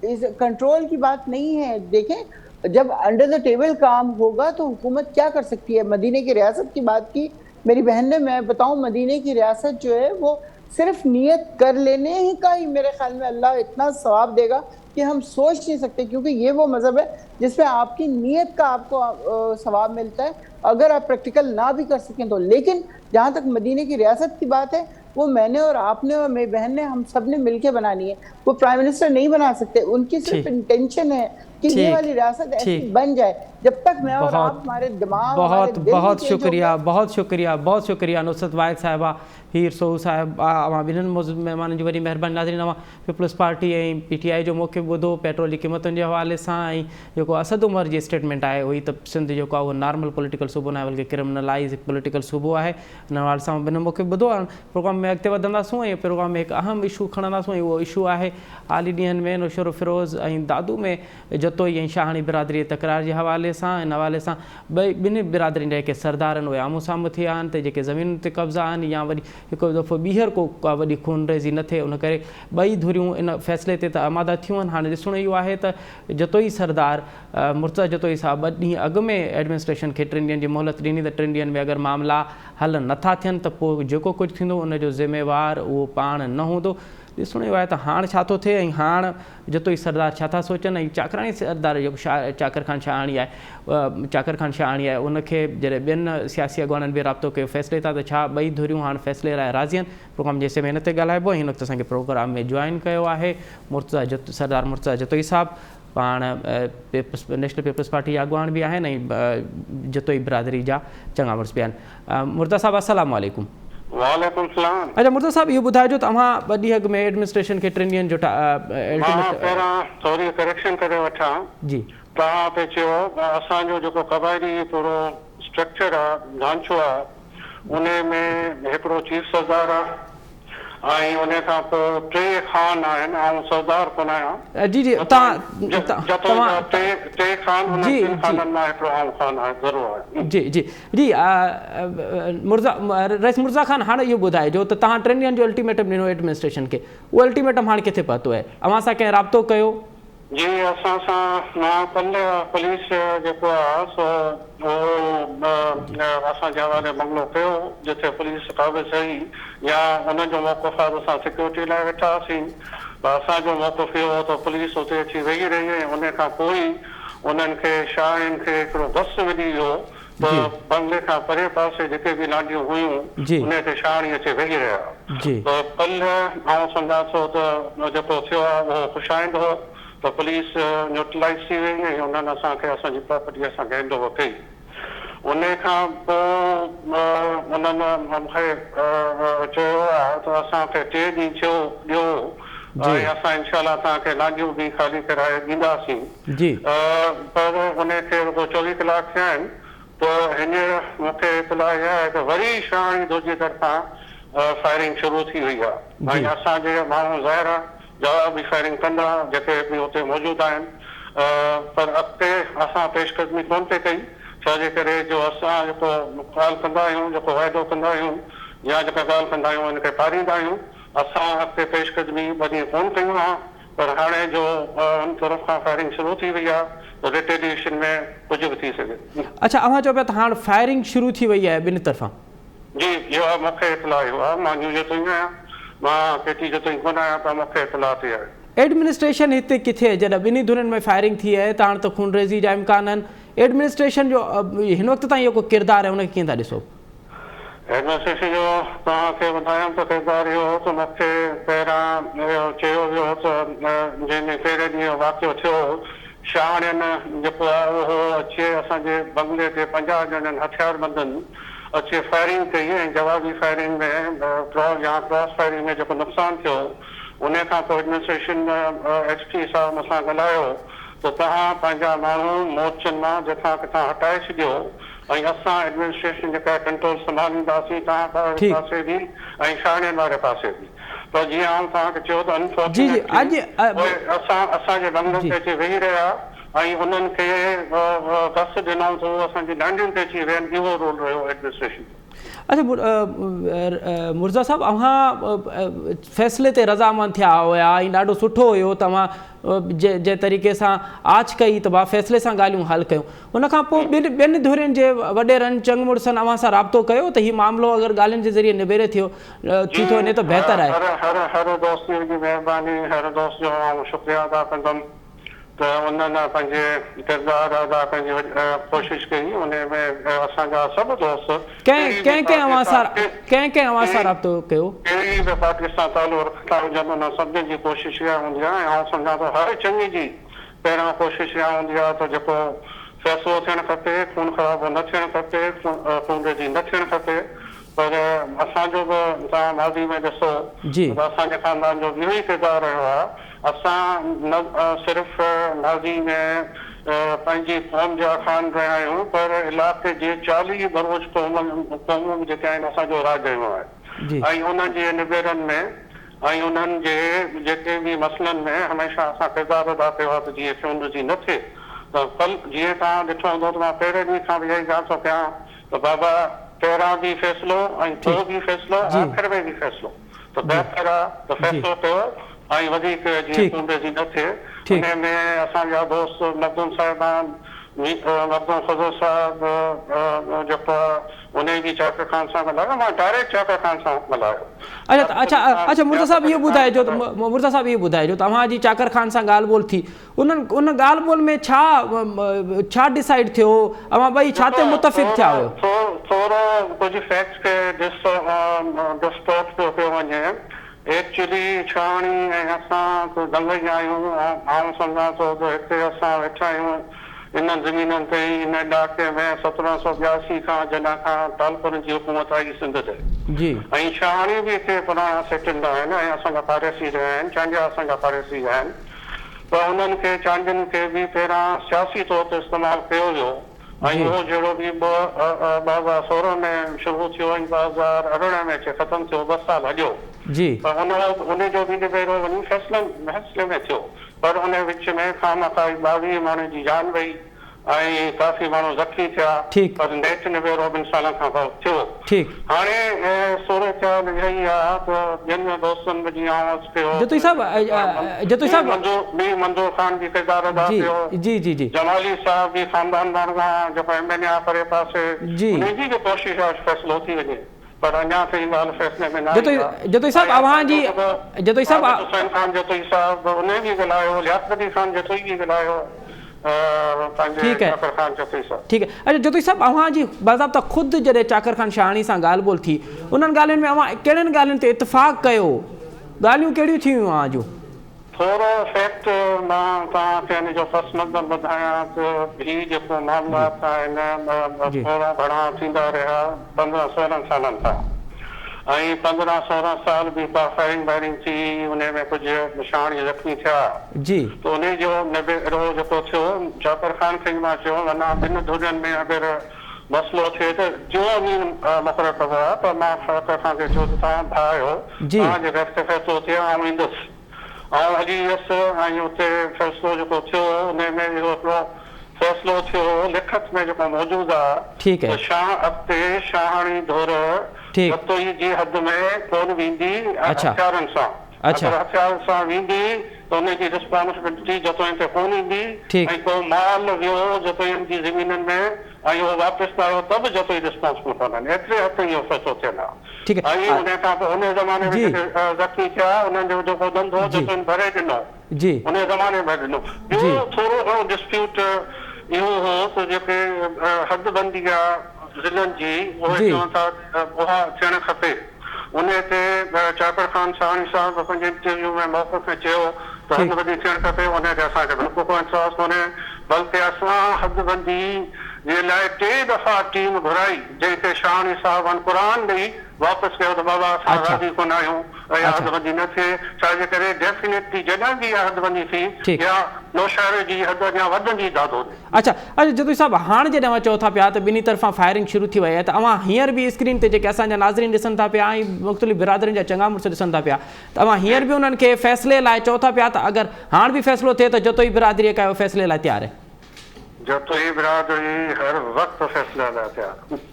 S2: इस कंट्रोल की बात नहीं है। देखें जब अंडर द टेबल काम होगा तो हुकूमत क्या कर सकती है? मदीने की रियासत की बात की मेरी बहन ने, मैं बताऊं मदीने की रियासत जो है वो सिर्फ नियत कर लेने ही का ही मेरे ख्याल में अल्लाह इतना सवाब देगा कि हम सोच नहीं सकते, क्योंकि ये वो मजहब है जिसमें आपकी नीयत का आपको सवाब मिलता है, अगर आप प्रैक्टिकल ना भी कर सकें तो। लेकिन जहाँ तक मदीने की रियासत की बात है, वो मैंने और आपने और मेरी बहन ने, हम सब ने मिलके बनानी है। वो प्राइम मिनिस्टर नहीं बना सकते, उनकी सिर्फ इंटेंशन है कि ये वाली रियासत ऐसी बन जाए। जब तक मैं और आप हमारे दिमाग,
S1: बहुत शुक्रिया नुसरत वाहिद साहिबा, हीर सोहू साहिब, ॿिन्हिनि महिमाननि जी वॾी महिरबानी। नाज़रीन, अवां पीपल्स पार्टी ऐं PTI जो मौक़िफ़ ॿुधो पेट्रोल जी क़ीमतुनि जे हवाले सां, ऐं जेको असद उमर जी स्टेटमेंट आहे हुई त सिंध जेको आहे उहो नॉर्मल पॉलिटिकल सूबो न आहे बल्कि क्रिमिनलाइज़ पॉलिटिकल सूबो आहे। हिन हवाले सां ॿिन्हिनि मौक़िफ़ ॿुधो आहे। प्रोग्राम में अॻिते वधंदासूं ऐं प्रोग्राम में हिकु अहम इशू खणंदासूं, ऐं उहो इशू आहे हाली ॾींहंनि में नौशर फिरोज़ ऐं दादू में इज़त जतोई ऐं शाहाणी बिरादरी तकरार जे हवाले सां इन हवाले सां ॿिन्ही बिरादरियुनि जा जेके सरदार आहिनि उहे आम्हूं साम्हूं थिया आहिनि त जेके ज़मीनुनि ते कब्ज़ा आहिनि या वरी हिकु दफ़ो ॿीहर का वॾी खूनरेज़ी न थिए, उन करे ॿई धुरियूं इन फ़ैसिले ते त आमादा थियूं आहिनि। हाणे ॾिसणो इहो आहे त जतोई सरदार मुर्तज़ा जतोई साहब 2 ॾींहं अॻु में एडमिनिस्ट्रेशन खे 3 ॾींहंनि जी मोहलत ॾिनी त 3 ॾींहंनि में अगरि मामला हल नथा थियनि त पोइ जेको कुझु थींदो उनजो ज़िम्मेवार उहो पाण न हूंदो। ॾिसणो इहो आहे त हाणे छा थो थिए ऐं हाणे जतोई सरदार छा था सोचनि ऐं चाकराणी सरदार जेको चाकर खान शाहाणी आहे उनखे जॾहिं ॿियनि सियासी अॻवाननि बि राब्तो कयो फ़ैसिले था त छा ॿई धुरियूं हाणे फ़ैसिले लाइ राज़ी आहिनि। प्रोग्राम जे हिन ते ॻाल्हाइबो ऐं हिन वक़्तु असांखे प्रोग्राम में जॉइन कयो आहे सरदार मुर्तज़ा जतोई साहब, पाण नेशनल पीपल्स पार्टी जा अॻवान बि आहिनि ऐं जतोई बिरादरी जा चङा मुड़ुस बि आहिनि। मुर्तज़ा साहब अस्सलाम वालेकुम।
S4: वालेकुम सलाम।
S1: अच्छा मुर्तज़ा साहब इहो ॿुधाइजो तव्हां 2 ॾींहं अॻु में एडमिनिस्ट्रेशन खे 3 ॾींहंनि जो
S4: पहिरां थोरी करेक्शन करे वठां।
S1: जी
S4: तव्हां पे चयो असांजो जेको क़बाइली पूरो स्ट्रक्चर आहे, ढांचो आहे, उन में हिकिड़ो चीफ सरदार आहे ऐं उन खां पोइ 3 खान आहिनि ऐं सरदार कोन आहियां।
S1: जी जी तव्हां
S4: टे खान उन 3 खाननि मां हिकिड़ो आम खान आहे, ज़रूरु आहे।
S1: जी जी जी रईस मुर्तज़ा खान, हाणे इहो ॿुधाइजो त तव्हां 3 ॾींहंनि जो अल्टीमेटम ॾिनो एडमिनिस्ट्रेशन खे, उहो अल्टीमेटम हाणे किथे पहुतो आहे? अव्हां सां कंहिं राब्तो कयो?
S4: जी असां सां मां कल्ह पुलिस जेको आहे सो असांजे हवाले मामिलो कयो जिथे पुलिस क़ाबिज़ रही या उनजो मौक़ुफ़ आहे असां सिक्योरिटी लाइ वेठा हुआसीं, असांजो मौक़ुफ़ इहो हो त पुलिस उते अची वेही रही ऐं उन खां पोइ उन्हनि खे शाहनि खे हिकिड़ो बस मिली वियो त बंगले खां परे पासे जेके बि लाॾियूं हुयूं उन ते शाहणी अची वेही रहिया। त कल्ह आउं सम्झां थो त जेको थियो आहे उहो ख़ुशाइंद हो त पुलिस न्यूट्रलाइज़ थी वई ऐं उन्हनि असांखे असांजी प्रॉपर्टी असांखे हैंड ओवर कई। उन खां पोइ उन्हनि मूंखे चयो आहे त असांखे 3 ॾींहं ॾियो ऐं असां इनशाला तव्हांखे लाॾियूं बि ख़ाली कराए ॾींदासीं। पर उनखे रुगो 24 कलाक थिया आहिनि त हींअर मूंखे इतला इहा आहे त वरी शाहणी दूजी तरफ़ां फायरिंग शुरू थी वई आहे ऐं असांजे माण्हू ज़ाहिर आहे जवाबी फायरिंग कंदा जेके बि उते मौजूदु आहिनि, पर अॻिते असां पेशकदमी कोन पे कई छाजे करे जो असां जेको ॻाल्हि कंदा आहियूं, जेको वाइदो कंदा आहियूं या जेका ॻाल्हि कंदा आहियूं उनखे पारींदा आहियूं। असां अॻिते पेशकदमी 2 ॾींहं कोन कयूं आहे, पर हाणे जो उन तरफ़ खां फायरिंग शुरू थी वई आहे त रिटेलिएशन में कुझु बि थी सघे।
S1: अच्छा अव्हां चओ पिया त हाणे फायरिंग शुरू थी वई आहे ॿिनि तरफ़ां? जी
S4: इहो मूंखे इतला इहो आहे, मां न्यूज़ जो आहियां, मां केटी जो कोन आहियां त मूंखे इतला थी आहे।
S1: एडमिनिस्ट्रेशन हिते किथे आहे? जॾहिं 2 धुरियुनि में फायरिंग थी आहे त हाणे त खूनरेज़ी जा इम्कान आहिनि, एडमिनिस्ट्रेशन जो हिन वक़्त ताईं जेको किरदारु आहे उनखे कीअं था ॾिसो?
S4: एडमिनिस्ट्रेशन जो तव्हांखे ॿुधायां त किरदारु इहो हो त मूंखे पहिरां चयो वियो त जंहिंमें पहिरें ॾींहुं वाक़ियो थियो शाहणियुनि जेको आहे उहो अचे असांजे बंगले ते 50 ॼणनि हथियारबंदनि अचे फायरिंग कई ऐं जवाबी फायरिंग में क्रॉस फायरिंग में जेको नुक़सानु थियो उन खां पोइ एडमिनिस्ट्रेशन SP साहब मूंसां ॻाल्हायो त तव्हां पंहिंजा माण्हू मोर्चनि मां जिथां किथां हटाए छॾियो ऐं असां एडमिनिस्ट्रेशन जेका कंट्रोल संभालींदासीं तव्हां पासे बि ऐं शाहणियुनि वारे पासे बि। त जीअं आउं तव्हांखे चयो त अनफॉर्चुनेटली असांजे बंगलनि ते अची वेही रहिया ऐं उन्हनि खे कस ॾिनो त असांजी लांडियुनि ते अची वेहनि, इहो रोल रहियो एडमिनिस्ट्रेशन।
S1: अच्छा मुर्तज़ा साहब, अव्हां फ़ैसिले ते रज़ामंद थिया हुया ऐं ॾाढो सुठो हुयो, तव्हां जे तरीक़े सां आच कई त भाउ फ़ैसिले सां ॻाल्हियूं हल कयूं, उनखां पोइ ॿिनि धुरियुनि जे वॾेरनि चङ मुड़ुसनि अव्हां सां राब्तो कयो त हीउ मामिलो अगरि ॻाल्हियुनि जे ज़रिए निबेरे थी थो वञे त बहितर आहे?
S4: हर दोस्त जी महिरबानी, हर दोस्त जो आउं शुक्रिया अदा कंदुमि त उन्हनि पंहिंजे किरदार अदा करण जी कोशिशि कई। उन में असांजा सभु दोस्त कंहिं अव्हां सां राब्तो कयो, कहिड़ी बि पार्टी सां तालुक़ रखंदा हुजनि, उन सभिनी जी कोशिशि इहा हूंदी आहे ऐं आउं सम्झां थो हर चङी जी पहिरियां कोशिशि इहा हूंदी आहे त जेको फ़ैसिलो थियणु खपे, खून ख़राबो न थियणु खपे, खूनरेज़ी न थियणु खपे। पर असांजो बि तव्हां माज़ी में ॾिसो त असांजे ख़ानदान जो इहो ई किरदारु रहियो आहे। असां न सिर्फ़ माज़ी में पंहिंजी क़ौम जा ख़ान रहिया आहियूं, पर इलाइक़े जे 40 बरोज क़ौमूं जेके आहिनि असांजो राज रहियो आहे ऐं उन्हनि जे निबेरनि में ऐं उन्हनि जे जेके बि मसइलनि में हमेशह असां किरदारु अदा कयो आहे त जीअं चूंड जी न थिए त कल जीअं तव्हां ॾिठो हूंदो त मां पहिरें ॾींहं खां बि इहा ई ॻाल्हि थो कयां त बाबा पहिरां बि फ़ैसिलो ऐं पोइ बि फ़ैसिलो आख़िर में बि फ़ैसिलो त बहितर आहे त फ़ैसिलो कयो ऐं वधीक जीअं चूंड जी न थिए उन में असांजा दोस्त मखदूम साहिबान मखदूम फ़ज़ल साहिब जेको आहे उन बि चाकर ख़ान सां ॻाल्हायो मां डायरेक्ट चाकर ख़ान सां ॻाल्हायो
S1: अच्छा मुर्तज़ा साहिब इहो ॿुधाइजो मुर्तज़ा साहिब इहो ॿुधाइजो तव्हांजी चाकर ख़ान सां ॻाल्हि ॿोल थी उन ॻाल्हि ॿोल में छा डिसाइड थियो अवां ॿई छा ते मुतफ़िक़ थिया हुयो
S4: थोरो कुझु फैक्ट्स खे डिस्टॉर्ट पियो वञे एक्चुअली छाणी ऐं असां दंग ई आहियूं आउं सम्झां थो त हिते असां वेठा आहियूं इन ज़मीननि ते इन इलाइक़े में 1782 खां जॾहिं खां तालपुरनि जी हुकूमत आई सिंध ते ऐं छाणी बि हिते पुराणा सेटल्ड आहिनि ऐं असांजा पाड़ेसी रहिया आहिनि चांडिया असांजा पाड़ेसी आहिनि त उन्हनि खे चांडियुनि खे बि पहिरां सियासी तौर ते इस्तेमालु कयो वियो ऐं उहो जहिड़ो बि 2016 में शुरू थियो ऐं 2018 में ख़तमु थियो 2 साल हलियो त उन जो बि निबेरो वञी फ़ैसिले में थियो पर उन विच में खामखाई 22 माण्हुनि जी जान वई ऐं काफ़ी माण्हू ज़ख़्मी थिया पर नेट निबेरो 2 सालनि खां पोइ थियो हाणे सूरत इहा ई आहे त ॿियनि दोस्तनि में जीअं आवाज़ कयो मंजूर ख़ान बि किरदारु अदा कयो जमाली साहिब बि ख़ानदान माण्हू आहे जेको MNA आहे परे पासे उनजी बि कोशिशि आहे फ़ैसिलो थी वञे पर अञा ताईं ॻाल्हि फ़ैसिले में न
S1: जतोई साहिब अव्हांजी जतोई साहिब
S4: हुसैन ख़ान जतोई साहिब उन बि ॻाल्हायो लियाक़त अली ख़ान जतोई बि ॻाल्हायो
S1: ठीक है अच्छा जतोई साहिब अव्हांजी बाज़ाब्ता ख़ुदि जॾहिं चाकर ख़ान शाहानी सां ॻाल्हि ॿोल थी उन्हनि ॻाल्हियुनि में अव्हां कहिड़ियुनि ॻाल्हियुनि ते इतफ़ाक़ कयो ॻाल्हियूं कहिड़ियूं थियूं अव्हां जूं
S4: थोरो फैक्ट मां तव्हांखे हिन जो फर्स्ट नंबर ॿुधायां त हीउ जेको मामलात आहिनि थोरा घणा थींदा रहिया 15-16 सालनि खां ऐं 15-16 साल बि फायरिंग वायरिंग थी उन में कुझु निशान ज़ख़्मी थिया त उन जो निबेरो जेको थियो चाकर ख़ान खे मां चयो अञा 2 धुरियुनि में अगरि मसइलो थिए त जो बि मुक़ररु कबो आहे त मां चाकर ख़ान खे चयो त तव्हां भाउ आहियो तव्हांजे घर ते फ़ैसिलो थिए आउं ईंदुसि ऐं हली वियुसि ऐं उते फ़ैसिलो जेको थियो उन में इहो हिकिड़ो फ़ैसिलो थियो लिखत में जेको मौजूदु आहे त शाह अॻिते शाहाणी धुर जतोई जी हद में कोन वेंदी हथियारनि सां अगरि हथियारनि सां वेंदी त उनजी रिस्पॉन्सिबिलिटी जतोई ते कोन ईंदी ऐं को माल वियो जतोइनि जी ज़मीननि में ऐं उहो वापसि न आयो त बि जतोई रिस्पॉन्सिबल कोन्हनि एतिरे हद ताईं इहो फ़ैसिलो थियल आहे ऐं उन खां पोइ उन ज़माने में ज़ख़्मी थिया उन्हनि जो जेको धंधो जतोइनि भरे ॾिनो उन ज़माने में ॾिनो ॿियो थोरो घणो डिस्प्यूट इहो हो त जेके हदबंदी आहे ज़िलनि जी उहे चवनि था उहा थियणु खपे उन ते चाकर ख़ान शाहानी साहिब पंहिंजे इंटरव्यू में मौक़िफ़ में चयो त हदबंदी थियणु खपे उन ते असांखे बिल्कुलु को एतिराज़ कोन्हे बल्कि असां हदबंदी जे लाइ 3 दफ़ा टीम घुराई जंहिंखे शाहानी साहिब क़ुरान ॾेई वापसि कयो त बाबा असां राज़ी कोन आहियूं ऐं हदबंदी न थिए छाजे करे डेफिनेटली जॾहिं बि इहा हदबंदी थी या नौशहरे जी हद अञा वधंदी दादो
S1: अच्छा जतोई साहिब हाणे जॾहिं अव्हां चओ था पिया त ॿिन्ही तरफ़ां फायरिंग शुरू थी वई आहे त अव्हां हींअर बि स्क्रीन ते जेके असांजा नाज़रीन ॾिसनि था पिया ऐं मुख़्तलिफ़ बिरादरियुनि जा चङा मुड़ुस ॾिसनि था पिया त अव्हां हींअर बि उन्हनि खे फ़ैसिले लाइ चओ था पिया त अगरि हाणे बि फ़ैसिलो थिए त जतोई बिरादरी कयो फ़ैसिले लाइ तयारु आहे
S4: जतोई बिरादरी हर वक़्तु फ़ैसिले लाइ तयारु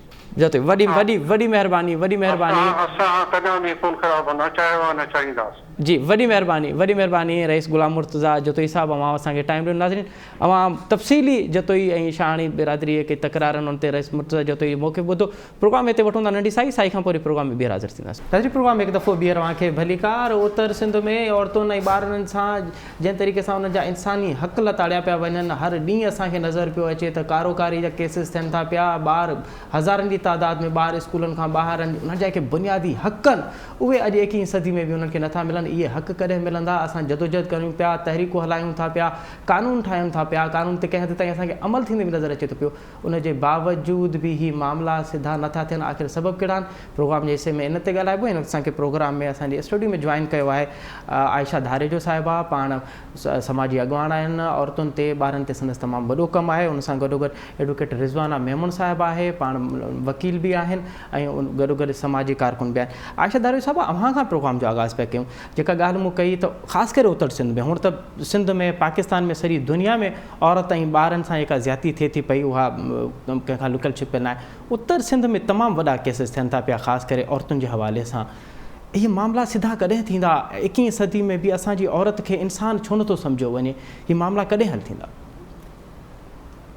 S1: जतोई वॾी महिरबानी
S4: असां कॾहिं बि खून ख़राब न चाहियो न चाहींदासीं
S1: जी वॾी महिरबानी रईस गुलाम मुर्तज़ा जतोई साहिब अव्हां असांखे टाइम ॾिनो नाज़रीन अव्हां तफ़सीली जतोई ऐं शाहानी बिरादरीअ खे तकरारनि उन ते रईस मुर्तज़ा जतोई मौक़े ॿुधो प्रोग्राम हिते वठूं था नंढी साई खां पोइ प्रोग्राम में ॿीहर हाज़िर थींदासीं नाज़रीन प्रोग्राम हिकु दफ़ो ॿीहर तव्हांखे भलीकार उत्तर सिंध में औरतुनि ऐं ॿारनि सां जंहिं तरीक़े सां उन्हनि जा इंसानी हक़ लताड़िया पिया वञनि हर ॾींहुं असांखे नज़र पियो अचे त कारोकारी जा केसिस थियनि था पिया ॿार हज़ारनि जी तादाद में ॿार स्कूलनि खां ॿाहिरि आहिनि उन्हनि जा जेके बुनियादी हक़ आहिनि उहे अॼु 21वीं सदी में बि उन्हनि खे नथा मिलनि इहे हक़ कॾहिं मिलंदा असां जदोजहद कयूं पिया तहरीकूं हलायूं था पिया कानून ठाहियूं था पिया कानून ते कंहिं हद ताईं असांखे अमल थींदे बि नज़र अचे थो पियो उनजे बावजूद बि ही मामला सिधा नथा थियनि आख़िर सबबु कहिड़ा आहिनि प्रोग्राम जे हिसे में इन ते ॻाल्हाइबो हिन असांखे प्रोग्राम में असांजे स्टूडियो में जॉइन कयो आहे आयशा धारेजो साहिबा पाण समाजी अॻवान आहिनि औरतुनि ते ॿारनि ते संदसि तमामु वॾो कमु आहे उन सां गॾोगॾु एडवोकेट रिज़वाना मेमून साहिबु आहे पाण वकील भी आहिनि ऐं गॾोगॾु समाजी कारकुन बि आहिनि। आयशा दारोई साहब, अव्हां खां प्रोग्राम जो आगाज़ पिया कयूं, जेका ॻाल्हि मूं कई त ख़ासि करे उत्तर सिंध में, हुण त सिंध में पाकिस्तान में सॼी दुनिया में औरत ऐं ॿारनि सां जेका ज़्यादती थिए थी पई उहा कंहिंखां लुकियल छिपियल न आहे। उत्तर सिंध में तमामु वॾा केसिस थियनि था पिया, ख़ासि करे औरतुनि जे हवाले सां। इहे मामला सिधा कॾहिं थींदा? 21वीं सदी में बि असांजी औरत खे इंसान छो नथो सम्झो वञे? हीअ मामला कॾहिं हल थींदा?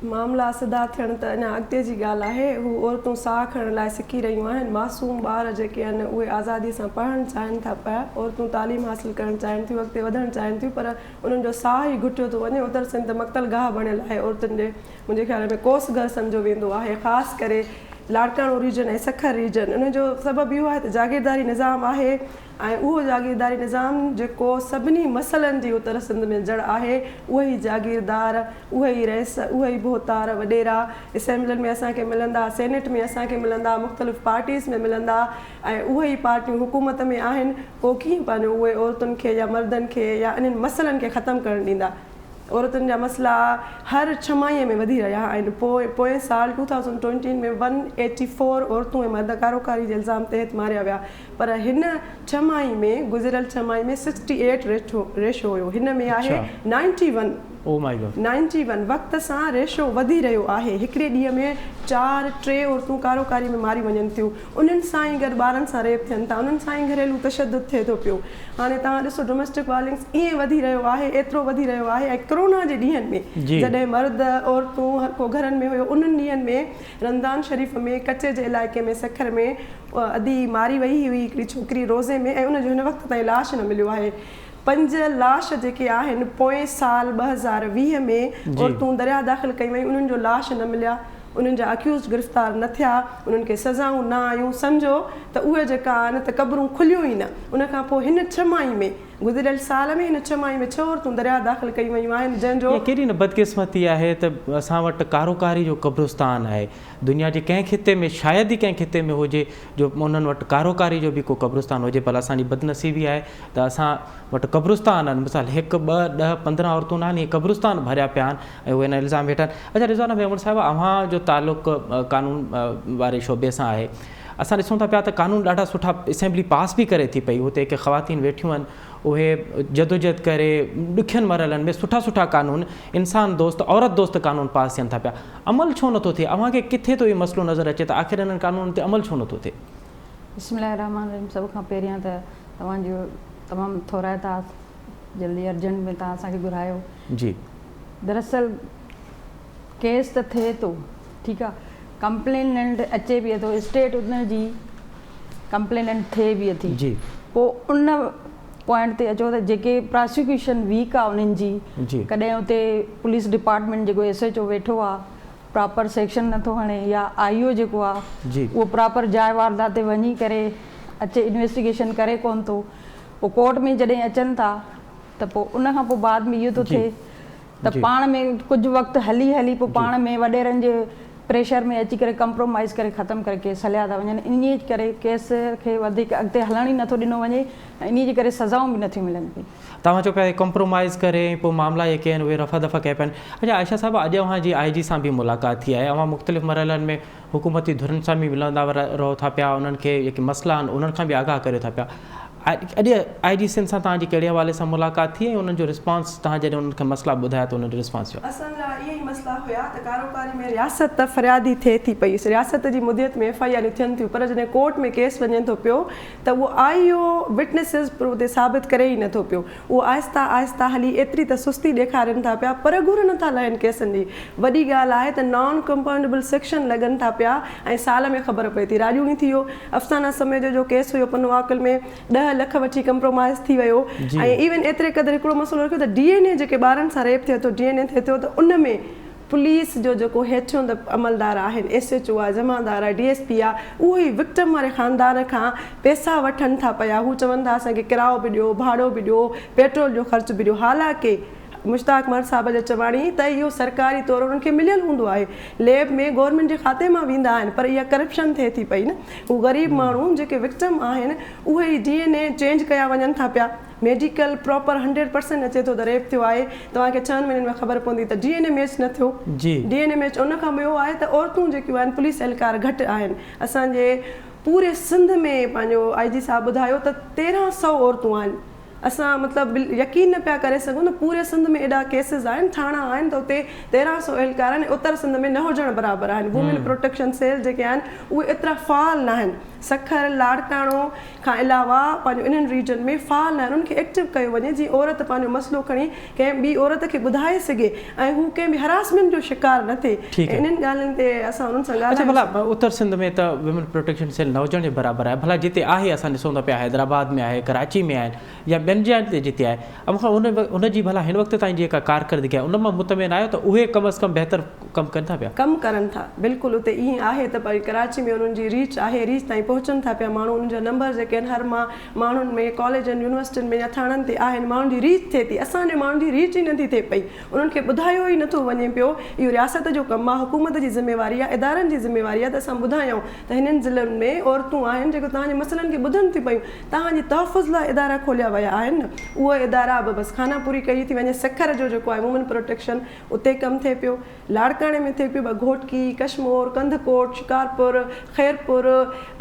S5: मामला सिधा थियण त अञा अॻिते जी ॻाल्हि आहे। हू औरतूं साह खणण लाइ सिखी रहियूं आहिनि। मासूम ॿार जेके आहिनि उहे आज़ादी सां पढ़णु चाहिनि था पिया, औरतूं तालीम हासिलु करणु चाहिनि थियूं, अॻिते वधणु चाहिनि थियूं, पर उन्हनि जो साह ई घुटियो थो वञे। उतर सिंध मक़तल गाह बणियल आहे औरतुनि जे, मुंहिंजे ख़्याल में कोस घर सम्झो वेंदो आहे, ख़ासि करे लाड़काणो रीजन ऐं सखर रीजन। उन जो सबबु इहो आहे त जागीरदारी निज़ाम आहे ऐं उहो जागीरदारी निज़ाम जेको सभिनी मसइलनि जी उत्तर सिंध में जड़ आहे, उहे ई जागीरदार, उहे ई रहिस, उहे ई बोहतार वॾेरा असेंबलियुनि में असांखे मिलंदा, सेनेट में असांखे मिलंदा, मुख़्तलिफ़ पार्टीज़ में मिलंदा ऐं उहे ई पार्टियूं हुकूमत में आहिनि। पोइ कीअं पंहिंजो उहे औरतुनि खे या मर्दनि खे या इन्हनि मसइलनि खे ख़तमु करणु ॾींदा? औरतुनि जा मसइला हर छमाहीअ में वधी रहिया आहिनि। पोएं साल 2020 में 184 औरतूं ऐं मर्द कारोकारी जे इल्ज़ाम तहत मारिया विया, पर हिन छमाही में, गुज़िरियल छमाही में 68 रेशो हुयो। हिन में आहे 91।
S1: ओ माय गॉड,
S5: 91 वक़्त सां रेशो वधी रहियो आहे। हिकिड़े ॾींहं में 4 औरतूं कारोकारी में मारी वञनि थियूं। उन्हनि सां ई गॾु ॿारनि सां रेप थियनि था, उन्हनि सां ई घरेलू तशद्दुद थिए थो पियो। हाणे तव्हां ॾिसो डोमेस्टिक वायलेंस ईअं वधी रहियो आहे, एतिरो वधी रहियो आहे। ऐं कोरोना जे ॾींहंनि में जॾहिं मर्द औरतूं हर को घरनि में हुयो, उन्हनि ॾींहंनि में रमज़ान शरीफ़ में कचे जे इलाइक़े में सखर में अदी मारी वई हुई हिकिड़ी छोकिरी रोज़े में, ऐं उनजो हिन वक़्त ताईं लाश न मिलियो आहे। 5 लाश जेके आहिनि पोएं साल 2020 में औरतूं दरिया दाख़िल कई वयूं, उन्हनि जो लाश न मिलिया, उन्हनि जा अक्यूज़ गिरफ़्तार न थिया, उन्हनि खे सज़ाऊं न आयूं। सम्झो त उहे जेका आहिनि त क़बरूं खुलियूं ई न। उन खां पोइ हिन छमाही में, गुज़िरियल साल में हिन छमाही में 6 औरतूं दरिया दाख़िल कई वयूं आहिनि, जंहिंजो
S1: केॾी न बदकिस्मती आहे त असां वटि कारोकारी जो कब्रिस्तान आहे। दुनिया जे कंहिं खिते में, शायदि ई कंहिं खिते में हुजे जो उन्हनि वटि कारोकारी जो बि को कब्रिस्तान हुजे, पर असांजी बदनसीबी आहे त असां वटि कब्रिस्तान आहिनि। मिसाल 1, 2, 10, 15 औरतूं न आहिनि, इहे कब्रिस्तान भरिया पिया आहिनि ऐं उहे हिन इल्ज़ाम हेठि आहिनि। अच्छा रिज़वाना मेमन साहिबु, अव्हां जो तालुक़ु कानून वारे शोबे सां आहे। असां ॾिसूं था पिया त कानून ॾाढा सुठा असेंबली पास बि करे थी पई, हुते के ख़वातीन वेठियूं आहिनि, उहे जदोजहद करे ॾुखियनि मरहलनि में सुठा कानून, इंसान दोस्त, औरत दोस्त कानून पास थियनि था पिया। अमल छो नथो थिए? अव्हांखे किथे थो इहो मसइलो नज़र अचे त आख़िर इन्हनि कानूननि ते अमल छो नथो थिए?
S6: बिस्मिल्लाहिर्रहमानिर्रहीम। सभ खां पहिरियां त तव्हांजो तमामु थोराइता, जल्दी अर्जेंट में तव्हां असांखे घुरायो।
S1: जी,
S6: दरअसल केस त थिए थो, ठीकु आहे, कंप्लेनेंट अचे बि थो, स्टेट उन जी कंप्लेनेंट थिए बि थी।
S1: जी,
S6: पोइ उन पॉइंट ते अचो त जेके प्रोसिक्यूशन वीक आहे उन्हनि जी, कॾहिं उते पुलिस डिपार्टमेंट जेको SHO वेठो आहे प्रॉपर सेक्शन नथो हणे, या IO जेको आहे उहो प्रॉपर जाइ वारदात ते वञी करे अचे इन्वेस्टिगेशन करे कोन थो। पोइ कोर्ट में जॾहिं अचनि था त पोइ उन खां पोइ बाद में इहो थो थिए त पाण में कुझु वक़्तु हली पोइ पाण में वॾेरनि जे प्रेशर में अची करे कंप्रोमाइज़ करे ख़तमु करे केस हलिया था वञनि। इन करे केस खे वधीक अॻिते हलण ई नथो ॾिनो वञे, ऐं इन जे करे सज़ाऊं बि नथियूं मिलनि पई।
S1: तव्हां चओ पिया कंप्रोमाइज़ करे पोइ मामला जेके आहिनि उहे रफ़ा दफ़ा कया पिया आहिनि। अच्छा आयशा साहिबु, अॼु अव्हांजी IG सां बि मुलाक़ात थी आहे, अव्हां मुख़्तलिफ़ मरहलनि में हुकूमती धुरनि सां बि मिलंदा रहो था पिया, उन्हनि खे जेके मसइला आहिनि उन्हनि खां बि आगाह करियो था पिया। अॼु IG सिंध सां तव्हांजी कहिड़े हवाले सां मुलाक़ात थी ऐं उन्हनि जो रिस्पॉन्स, तव्हां जॾहिं उन्हनि खे मसइला ॿुधाया त उन्हनि जो रिस्पॉन्स छा?
S5: असांजा इहे ई मसइला हुया त कारोबारी में रियासत फ़रियादी थिए थी पई, रियासत जी मुदियत में FIR थियनि थियूं, पर जॾहिं कोर्ट में केस वञे थो पियो त उहो IO विटनेसिस ते साबित करे ई नथो पियो। उहो आहिस्ता आहिस्ता हली एतिरी त सुस्ती ॾेखारनि था पिया, पर घुर नथा लहनि केसनि जी। वॾी ॻाल्हि आहे त नॉन कंपाउंडेबल सेक्शन लॻनि था पिया ऐं साल में ख़बर पए थी। राजूनी थी वियो, अफ़साना समय जो केस हुयो पनवाकल में 10 लख वठी कंप्रोमाइज़ थी वियो, ऐं इवन एतिरे क़दुरु हिकिड़ो मसइलो रखियो त DNA जेके ॿारनि सां रेप थिए थो, DNA थिए थो, त उन में पुलिस जो जेको हेठियों अमलदार आहिनि, SHO आहे, जमादार आहे, DSP आहे, उहो ई विक्टिम वारे ख़ानदान खां पैसा वठनि था पिया। हू चवनि था असांखे किरायो बि ॾियो, भाड़ो बि ॾियो, पेट्रोल जो ख़र्च बि ॾियो। हालांकि मुश्ताक मर साहब जो चवाणी त इहो सरकारी तौर उन्हनि खे मिलियल हूंदो आहे, लैब में गवर्नमेंट जे खाते मां वेंदा आहिनि, पर इहा करप्शन थिए थी पई न। हू ग़रीब माण्हू जेके विक्टिम आहिनि उहे ई DNA चेंज कया वञनि था पिया, मेडिकल प्रॉपर 100% अचे थो त रेप थियो आहे, तव्हांखे 6 महीननि में ख़बर पवंदी त DNA मैच न थियो। DNA मैच उन खां ॿियो आहे त औरतूं जेकियूं आहिनि पुलिस एहलकार घटि आहिनि। असांजे पूरे सिंध में पंहिंजो IG साहब ॿुधायो त 1300 औरतूं आहिनि। असां मतिलबु यकीन न पिया करे सघूं त पूरे सिंध में एॾा केसिस आहिनि, थाणा आहिनि त उते 1300 एहलकार आहिनि, उत्तर सिंध में न हुजण बराबरि आहिनि। वुमेन प्रोटेक्शन सेल जेके आहिनि उहे एतिरा फ़ाल न आहिनि। सखर लाड़काणो खां अलावा पंहिंजो इन्हनि रीजन में फ़ाल न आहिनि, उनखे एक्टिव कयो वञे जीअं औरत पंहिंजो मसइलो खणी कंहिं ॿी औरत खे ॿुधाए सघे ऐं हू कंहिं बि हरासमेंट जो शिकार न थिए। इन्हनि ॻाल्हियुनि ते असां उन्हनि सां ॻाल्हायूं।
S1: भला उत्तर सिंध में त वुमेन प्रोटेक्शन सेल न हुजण जे बराबरि आहे, भला जिते आहे असां ॾिसूं था पिया हैदराबाद में आहे, कराची में आहिनि या ॿियनि जॻहियुनि ते जिते आहे, ऐं मूंखां उनजी भला हिन वक़्त ताईं जेका कारकर्दगी आहे उन मां मुतमिन आहियो त उहे कम अज़ कम बहितर कमु कनि था पिया?
S5: कमु करनि था, बिल्कुलु उते ईअं आहे त भई कराची में उन्हनि जी रीच आहे, रीच ताईं पहुचनि था पिया माण्हू। उन्हनि जा नंबर जेके आहिनि हर माण्हुनि में कॉलेजनि यूनिवर्सिटियुनि में या थाणनि ते आहिनि, माण्हुनि जी रीच थिए थी। असांजे माण्हुनि जी रीच ई नथी थिए पई, उन्हनि खे ॿुधायो ई नथो वञे पियो। इहो रियासत जो कमु आहे, हुकूमत जी ज़िम्मेवारी आहे, इदारनि जी ज़िम्मेवारी आहे त असां ॿुधायूं त हिननि ज़िलनि में औरतूं आहिनि जेको तव्हांजे मसइलनि खे ॿुधनि थियूं पयूं। तव्हांजी तहफ़ुज़ लाइ इदारा खोलिया विया आहिनि न, उहे इदारा बि बसि खानापूरी कई थी वञे। सखर जो जेको आहे वुमेन प्रोटेक्शन उते कमु थिए पियो, लाड़काणे में थिए पियो, घोटकी, कशमोर, कंधकोट, शिकारपुर, खैरपुर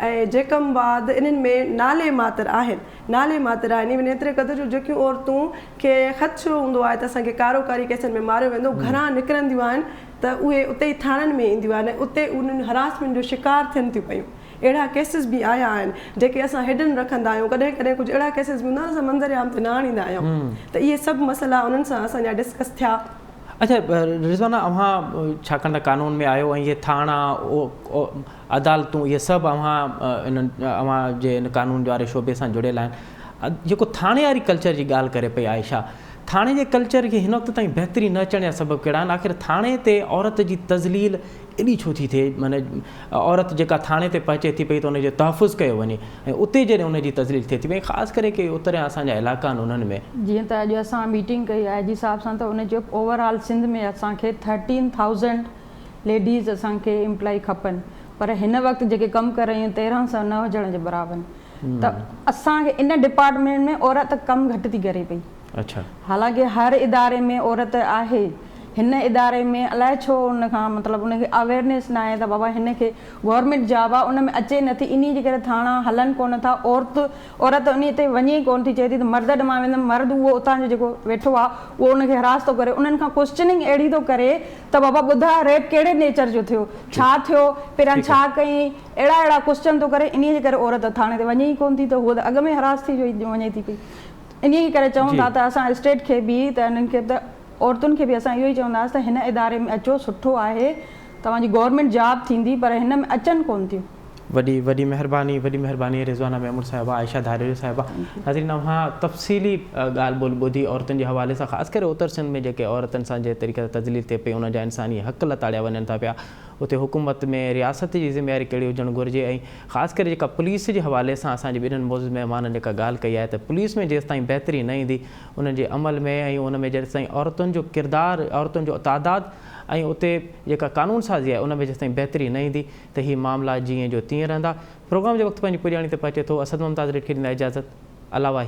S5: ऐं जेकमबाद, इन्हनि में नाले मात्र आहिनि। नाले मात्र आहिनि इवन एतिरे क़दुरु जो जेकियूं औरतूं खे ख़दशो हूंदो आहे त असांखे कारोकारी केसनि में मारियो वेंदो, घरां निकिरंदियूं आहिनि त उहे उते ई थाणनि में ईंदियूं आहिनि, उते उन्हनि हरासमेंट जो शिकार थियनि थियूं पयूं। अहिड़ा केसिस बि आया आहिनि जेके असां हिडन रखंदा आहियूं, कॾहिं कॾहिं कुझु अहिड़ा केसिस बि हूंदा आहिनि असां मंज़र आम ते न आणींदा आहियूं। त इहे सभु मसइला उन्हनि सां असांजा डिस्कस थिया।
S1: अच्छा रिज़वाना, अव्हां छाकाणि त कानून में आयो ऐं इहे थाणा अदालतूं इहे सभु अव्हां जे इन कानून वारे शोबे सां जुड़ियल आहिनि, जेको थाणे वारी कल्चर जी ॻाल्हि करे पई आयशा, थाणे जे कल्चर खे हिन वक़्त ताईं बहितरी न अचण जा सबब कहिड़ा आहिनि? आख़िर थाणे ते औरत जी तज़लील एॾी छो थी थिए? माना औरत जेका थाणे ते पहुचे थी पई त उनजो तहफ़ुज़ कयो वञे ऐं उते जॾहिं उनजी तज़लील थिए थी पई, ख़ासि करे के उतर असांजा इलाइक़ा आहिनि उन्हनि में।
S6: जीअं त अॼु असां मीटिंग कई आहे IG साहब सां, त उनजो ओवरऑल सिंध में असांखे 13,000 लेडीज़ असांखे एम्प्लॉय खपनि, पर हिन वक़्तु जेके कमु करे रहियूं 1300 न हुजण जे बराबरि। त असांखे इन डिपार्टमेंट में औरत कमु घटि थी करे पई।
S1: अच्छा,
S6: हालांकि हर इदारे में औरत आहे, हिन इदारे में अलाए छो उन खां मतिलबु उनखे अवेयरनेस न आहे त बाबा हिन खे गवर्नमेंट जॉब आहे, उन में अचे नथी, इन जे करे थाणा हलनि कोन था। औरत उन ते वञे ई कोन थी, चए थी त मर्द ॾ मां वेंदमि, मर्द उहो उतां जो जेको वेठो आहे उहो उनखे हरास थो करे, उन्हनि खां क्वेश्चनिंग अहिड़ी थो करे त बाबा ॿुधा रेप कहिड़े नेचर जो थियो, छा थियो, पहिरियां छा कई, अहिड़ा क्वेश्चन थो करे। इन जे करे औरत थाणे ते वञे ई कोन थी, त उहो त अॻ में हरास थी वञे थी पई। इन जे करे चऊं था त असां स्टेट खे बि त इन्हनि खे त औरतुनि खे बि असां इहो ई चवंदासीं त हिन इदारे में अचो, सुठो आहे, तव्हांजी गवर्नमेंट जॉब थींदी, पर हिन में अचनि कोन थियूं। वॾी महिरबानी रिज़वाना महमूद साहिबा, आयशा धारेरी साहिबा। नाज़रीन, अव्हां तफ़सीली ॻाल्हि ॿोल ॿुधी औरतुनि जे हवाले सां, ख़ासि करे उत्तर सिंध में जेके औरतुनि सां जे तरीक़े सां तज़लील थिए पई, उन जा इंसानी हक़ लताड़िया वञनि था पिया, उते हुकूमत में रियासत जी ज़िम्मेवारी कहिड़ी हुजणु घुरिजे। ऐं ख़ासि करे जेका पुलिस जे हवाले सां असांजे ॿिन्हिनि मौज़ूद महिमाननि जेका ॻाल्हि कई आहे त पुलिस में जेसि ताईं बहितरी न ईंदी उन जे अमल में ऐं उन में जेसि ताईं औरतुनि जो किरदारु, औरतुनि जो तादादु ऐं उते जेका कानून साज़ी आहे उन में जेसि ताईं बहितरी न ईंदी त हीअ मामला जीअं जो तीअं रहंदा। प्रोग्राम जे वक़्तु पंहिंजी पुॼाणी ते पहुचे थो। असद मुमताज़ रेड खे ॾींदा इजाज़त। अलावा